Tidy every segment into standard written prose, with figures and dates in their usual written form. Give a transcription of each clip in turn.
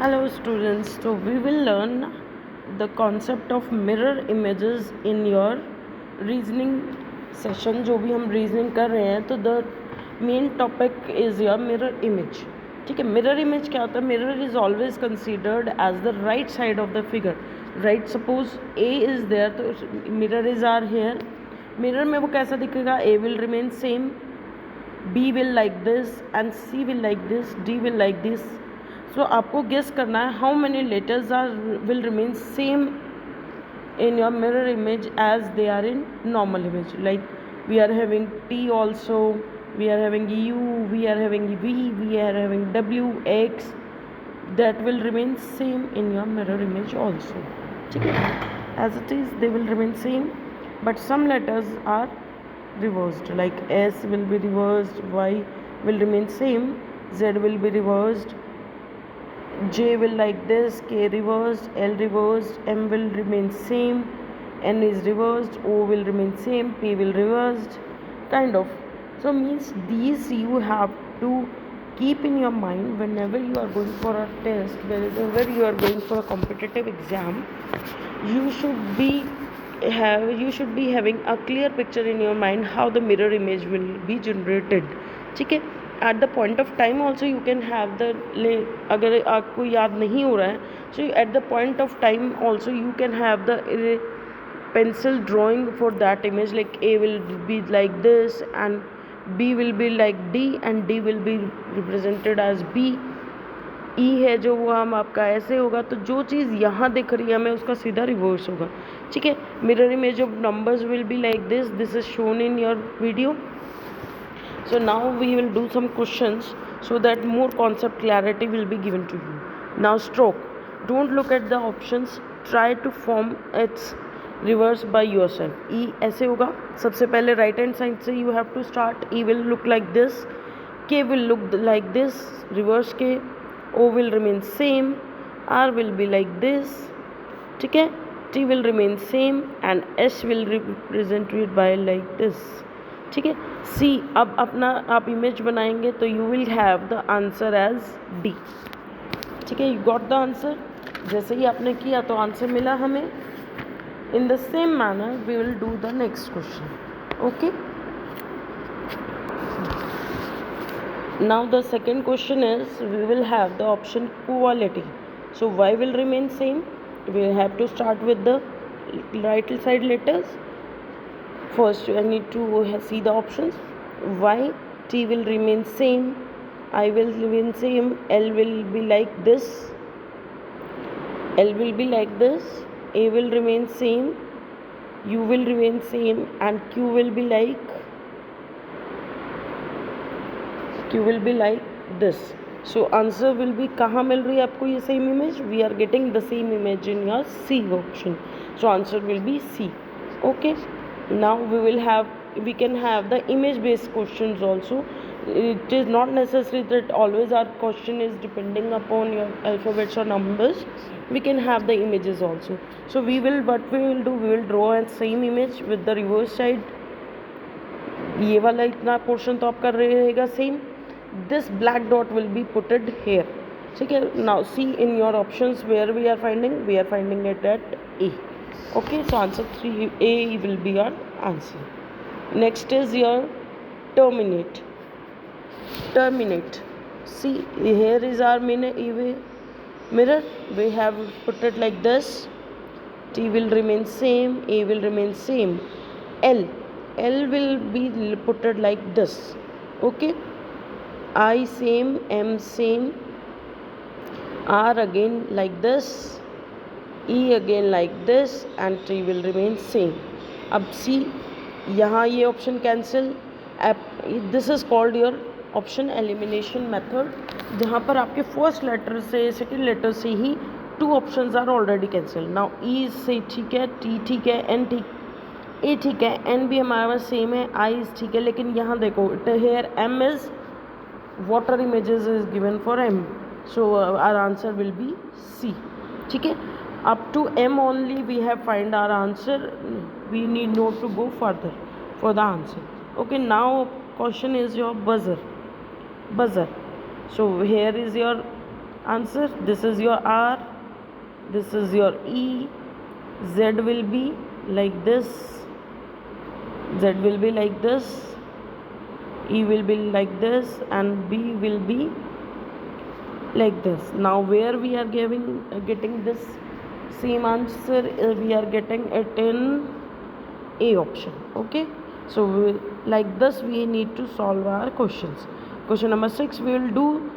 Hello students, so we will learn the concept of mirror images in your reasoning session. जो भी हम reasoning कर रहे हैं तो the main topic is your mirror image. ठीक है, mirror image क्या होता है? Mirror is always considered as the right side of the figure. Right, suppose A is there तो mirror is are here. Mirror में वो कैसा दिखेगा? A will remain same, B will like this and C will like this, D will like this. So आपको guess करना है how many letters are will remain same in your mirror image as they are in normal image. Like we are having T also, we are having U, we are having V, we are having W, X, that will remain same in your mirror image also. As it is, they will remain same, but some letters are reversed. Like S will be reversed, Y will remain same, Z will be reversed, J will like this, K reversed, L reversed, M will remain same, N is reversed, O will remain same, P will reversed, kind of. So means these you have to keep in your mind whenever you are going for a test, whenever you are going for a competitive exam. You should be having a clear picture in your mind how the mirror image will be generated. ठीक है, at the point of time also you can have the, अगर आपको याद नहीं हो रहा है, so at the point of time also you can have the pencil drawing for that image. Like A will be like this and B will be like D and D will be represented as B. E है जो वो हम आपका ऐसे होगा, तो जो चीज़ यहाँ दिख रही है हमें उसका सीधा रिवर्स होगा. ठीक है, mirror image of numbers will be like this is shown in your video. So now we will do some questions so that more concept clarity will be given to you. Now stroke. Don't look at the options. Try to form its reverse by yourself. E ऐसे होगा. सबसे पहले right hand side से you have to start. E will look like this. K will look like this. Reverse K. O will remain same. R will be like this. ठीक है. T will remain same and S will represent it by like this. ठीक है. सी अब अपना आप image बनाएंगे तो you will have the answer as D. ठीक है, यू गॉट द आंसर. जैसे ही आपने किया तो आंसर मिला हमें. In the same manner we will do the next question. Okay, now the second question is we will have the option quality. So Y will remain same. We have to start with the right side letters. First I need to see the options. Y, T will remain same, I will remain same, L will be like this, L will be like this, A will remain same, U will remain same and Q will be like this. So answer will be कहाँ मिल रही है आपको ये same image? We are getting the same image in your C option. So answer will be C. Okay. Now we can have the image based questions also. It is not necessary that always our question is depending upon your alphabets or numbers. We can have the images also. So what we will do, we will draw a same image with the reverse side. ये वाला इतना portion तो आपका रहेगा same. This black dot will be putted here. ठीक है. Now see in your options where we are finding it at A. Okay, so answer 3A will be your answer. Next is your terminate. See, here is our mirror. We have put it like this. T will remain same, A will remain same. L will be put it like this. Okay, I same, M same, R again like this, E again like this and T will remain same. अब C, यहाँ ये option cancel. This is called your option elimination method, जहाँ पर आपके first letter से second letter से ही 2 options are already cancel. Now E से ठीक है, T ठीक है, N ठीक, A ठीक है, N भी हमारे पास सेम है, I ठीक है. लेकिन यहाँ देखो here M is water images is given for M. So our answer will be C. ठीक है, up to M only we have find our answer. We need not to go further for the answer. Okay, now question is your buzzer. So here is your answer. This is your R, this is your E, Z will be like this, Z will be like this, E will be like this, and B will be like this. Now where we are getting this same answer, we are getting it in A option. Okay, so like this we need to solve our questions. Question number 6, we will do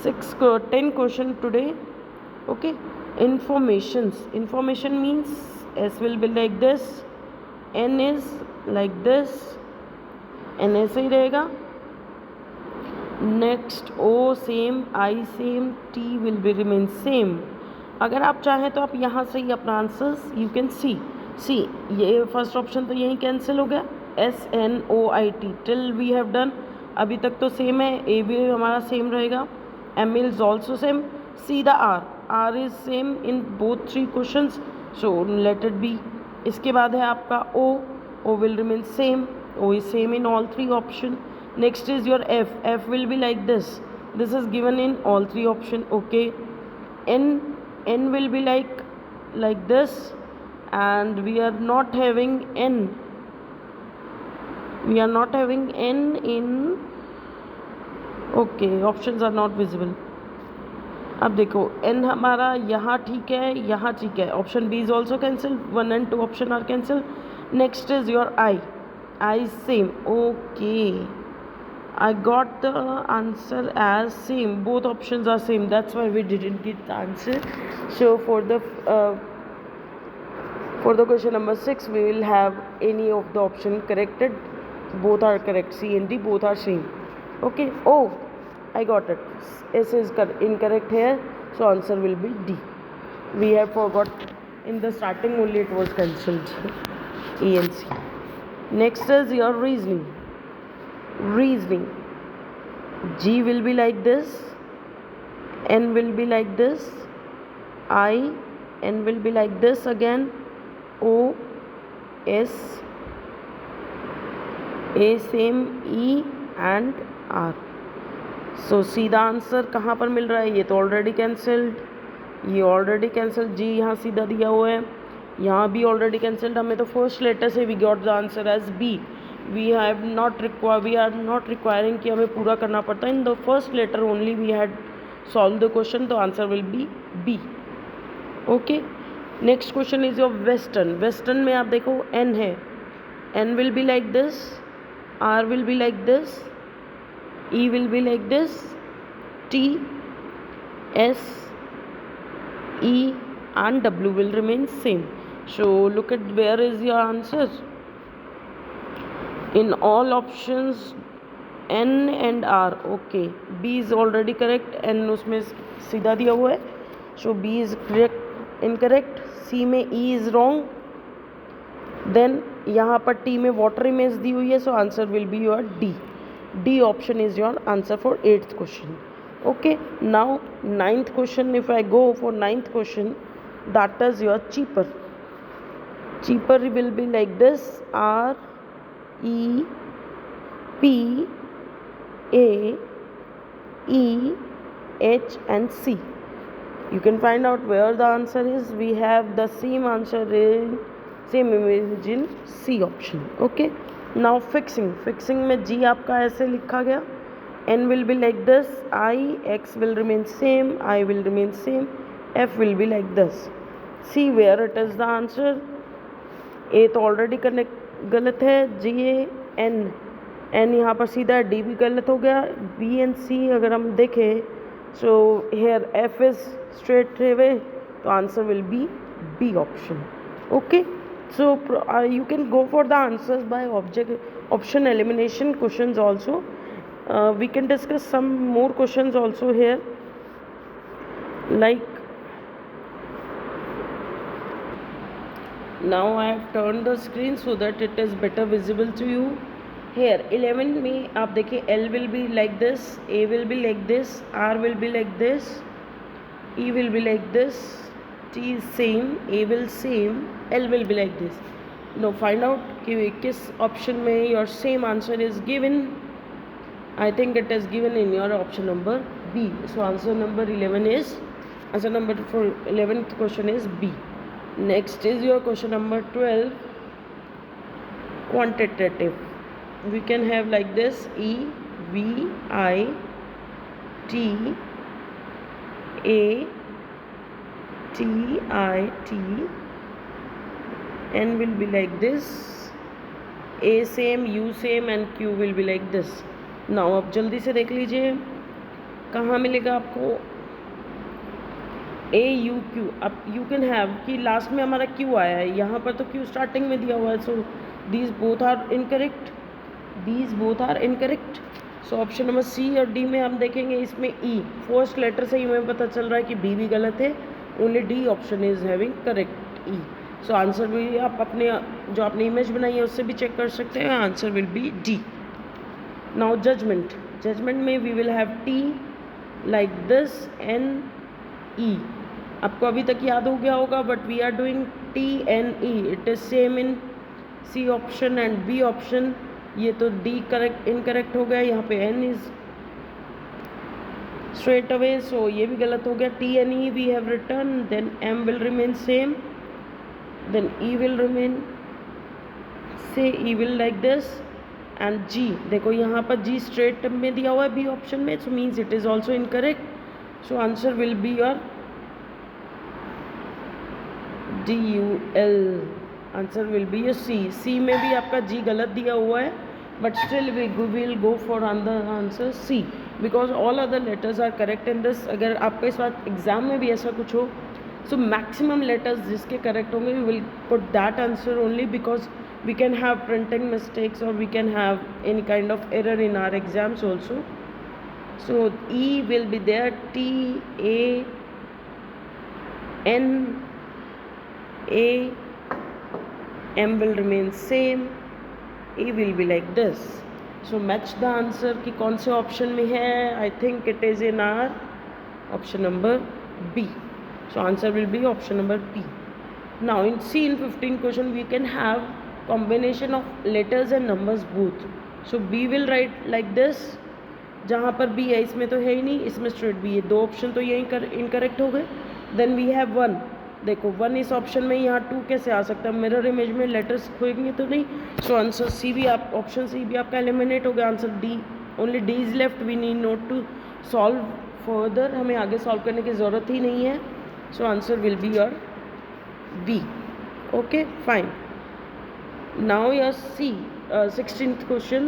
10 question today. Okay, information means S will be like this, N is like this, N ऐसे ही रहेगा. Next O same, I same, T will be remain same. अगर आप चाहें तो आप यहाँ से ही अपना आंसर्स यू कैन सी. ये फर्स्ट ऑप्शन तो यहीं कैंसिल हो गया, SNOIT till we have done अभी तक तो सेम है. A भी हमारा सेम रहेगा, M is also same. See the R is same in both 3 questions, so let it be. इसके बाद है आपका O will remain same, O is same in all 3 option. Next is your F will be like this is given in all 3 option. Okay, N will be like this, and we are not having N in. Okay, options are not visible. अब देखो N हमारा यहाँ ठीक है, यहाँ ठीक है. Option B is also cancelled, 1 and 2 option are cancelled. Next is your I is same. Okay, I got the answer as same. Both options are same, that's why we didn't get the answer. So for the question number 6, we will have any of the option corrected. Both are correct, C and D both are same. Okay, I got it. S is incorrect here, so answer will be D. We have forgot in the starting only, it was cancelled, E and C. Next is your reasoning. G will be like this, N will be like this, N will be like this again, O, S, A same, E and R. So सीधा answer कहाँ पर मिल रहा है? ये तो already cancelled, ये already cancelled. जी यहाँ सीधा दिया हुआ है, यहाँ भी ऑलरेडी कैंसल्ड. हमें तो फर्स्ट लेटर से we got the answer as B. we are not requiring कि हमें पूरा करना पड़ता है. In the first letter only we had solve the question, तो answer will be B. Okay, next question is your western में आप देखो N है, N will be like this, R will be like this, E will be like this, T, S, E and W will remain same. So look at where is your answer. In all options N and R. Okay, B is already correct, N उसमें सीधा दिया हुआ है, so B is incorrect. C में E is wrong. Then यहाँ पर T में water image दी हुई है, so answer will be your D option is your answer for 8th question. Okay, now 9th question. If I go for 9th question, that is your cheaper will be like this, R, E, P, A, E, H and C. You can find out where the answer is. We have the same answer in same image in C option. Okay, now fixing में G आपका ऐसे लिखा गया, N will be like this, X will remain same, I will remain same, F will be like this. See where it is the answer. A तो already गलत है, G, N यहाँ पर सीधा है, D भी गलत हो गया, B and C अगर हम देखें, so here F is straight away, तो answer will be B option. Okay, so you can go for the answers by option elimination questions also. We can discuss some more questions also here, like now I have turned the screen so that it is better visible to you. Here 11 में आप देखिए, L will be like this, A will be like this, R will be like this, E will be like this, T is same, A will same, L will be like this. Now find out कि किस option में your same answer is given. I think it is given in your option number B. So answer number 11 is, answer number for 11th question is B. Next is your question number 12, quantitative. We can have like this: E V I T A T I T, N will be like this, A same, U same and Q will be like this. Now अब जल्दी से देख लीजिए कहाँ मिलेगा आपको ए you Q. अब you can have कि लास्ट में हमारा क्यू आया है, यहाँ पर तो क्यू स्टार्टिंग में दिया हुआ है. So these both are incorrect, these both are incorrect. So option number C और डी में हम देखेंगे इसमें ई, फर्स्ट लेटर से ही हमें पता चल रहा है कि बी भी गलत है. Only D option is having correct E. So answer भी आप अपने जो आपने इमेज बनाई है उससे भी चेक कर सकते हैं. Answer will be D. Now judgment. Judgment में we will have T like this N E. आपको अभी तक याद हो गया होगा, but we are doing T N E. It is same in C option and B option. ये तो डी करेक्ट इनकरेक्ट हो गया, यहाँ पे N is straight away, so ये भी गलत हो गया. T N E we have return, then M will remain same, then E will remain से E will like this and G. देखो यहाँ पर जी स्ट्रेट में दिया हुआ है बी ऑप्शन में, so means it is also incorrect. So answer will be your D U L. Answer will be your C. C में भी आपका जी गलत दिया हुआ है, but still we will go for answer C because all other letters are correct in this. अगर आपको इस बात एग्जाम में भी ऐसा कुछ हो, सो मैक्सिमम लेटर्स जिसके करेक्ट होंगे we will put that answer only because we can have printing mistakes or we can have any kind of error in our exams also. So E will be there, T A N A, M will remain same, E will be like this. So match the answer कि कौन से option में है. I think it is in our option number B. So answer will be option number B. Now in C in 15 question we can have combination of letters and numbers both. So B will write like this. जहाँ पर B है इसमें तो है ही नहीं, इसमें straight B है. दो ऑप्शन तो यही इनकरेक्ट हो गए. Then we have 1. देखो 1 इस ऑप्शन में, यहाँ 2 कैसे आ सकता है? मिरर इमेज में लेटर्स खोएंगे तो नहीं. सो आंसर सी भी, आप ऑप्शन सी भी आपका एलिमिनेट हो गया. Answer D, only D is left. We need not to solve further, हमें आगे सॉल्व करने की ज़रूरत ही नहीं है. So answer will be your B. Okay fine. Now your C, 16th question,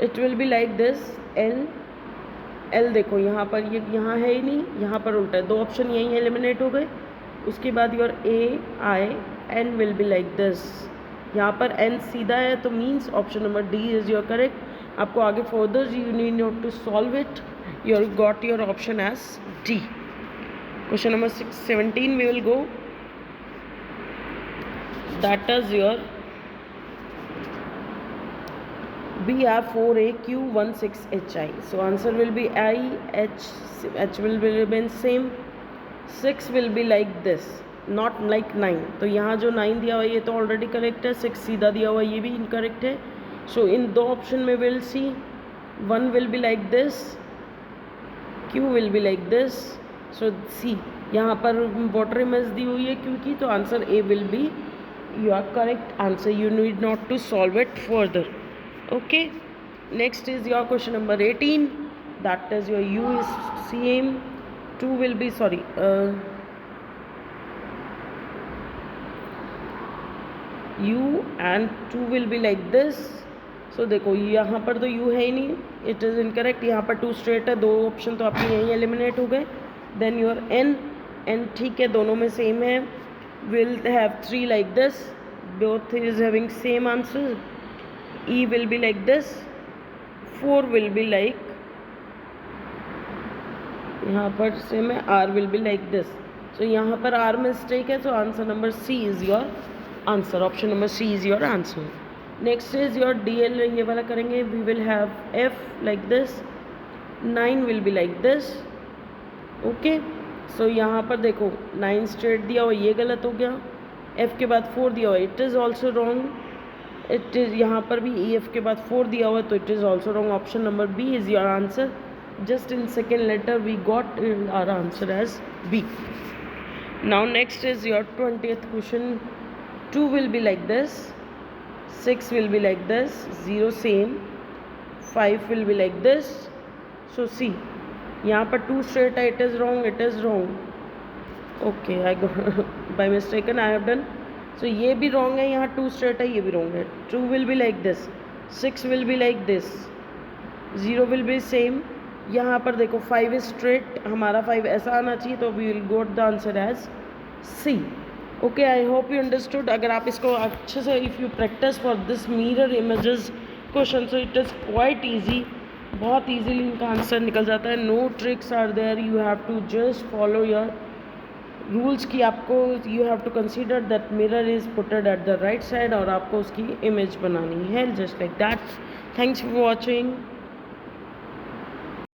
it will be like this. L देखो यहाँ पर ये यहाँ है ही नहीं, यहाँ पर उल्टा है. दो ऑप्शन यहीं एलिमिनेट हो गए. उसके बाद your A I N will be like this. यहाँ पर N सीधा है तो means option number D is your correct. आपको आगे further you need not to solve it. You got your option as D. Question number 17 we will go. That is your BR4AQ16HI. So answer will be I, H will remain same. 6 will be like this, not like 9. तो यहाँ जो 9 दिया हुआ है ये तो already correct है. 6 सीधा दिया हुआ है ये भी इनकरेक्ट है. सो इन दो ऑप्शन में will see. 1 will be like this, Q will be like this. सो सी यहाँ पर वाटर इमेज दी हुई है क्योंकि, तो answer A will be your correct answer. You need not to solve it further. Okay, next is your question number 18. That is your U is same. 2 will be U and 2 will be like this. So देखो यहाँ पर तो U है ही नहीं, it is incorrect. यहाँ पर 2 straight है, दो ऑप्शन तो आपके यहीं एलिमिनेट हो गए. Then your N ठीक है, दोनों में सेम है. Will have 3 like this. Both is having same answer. E will be like this. 4 will be like, यहाँ पर सेम है. R will be like this. So यहाँ पर R मिस्टेक है, तो answer number C is your answer. Option number C is your answer. Next is your DL. ये वाला करेंगे. We will have F like this. 9 will be like this. Okay. So यहाँ पर देखो 9 स्ट्रेट दिया हुआ, ये गलत हो गया. F के बाद 4 दिया हुआ, it is also wrong. It is यहाँ पर भी E F के बाद 4 दिया हुआ है, तो it is also wrong. Option number B is your answer. just in second letter we got our answer as B. Now next is your 20th question. 2 will be like this, 6 will be like this, 0 same, 5 will be like this. So see, यहाँ पर 2 straight है, it is wrong. Okay, I got by mistaken I have done. So ये भी wrong है, यहाँ 2 straight है, ये भी wrong है. 2 will be like this, 6 will be like this, 0 will be same. यहाँ पर देखो 5 is straight, हमारा 5 ऐसा आना चाहिए, तो we will got the answer as C. Okay, I hope you understood. अगर आप इसको अच्छे से if you practice for this mirror images question, so it is quite easy. बहुत easily इनका आंसर निकल जाता है. No tricks are there. You have to just follow your rules की आपको you have to consider that mirror is puted at the right side और आपको उसकी इमेज बनानी है just like that. Thanks for watching.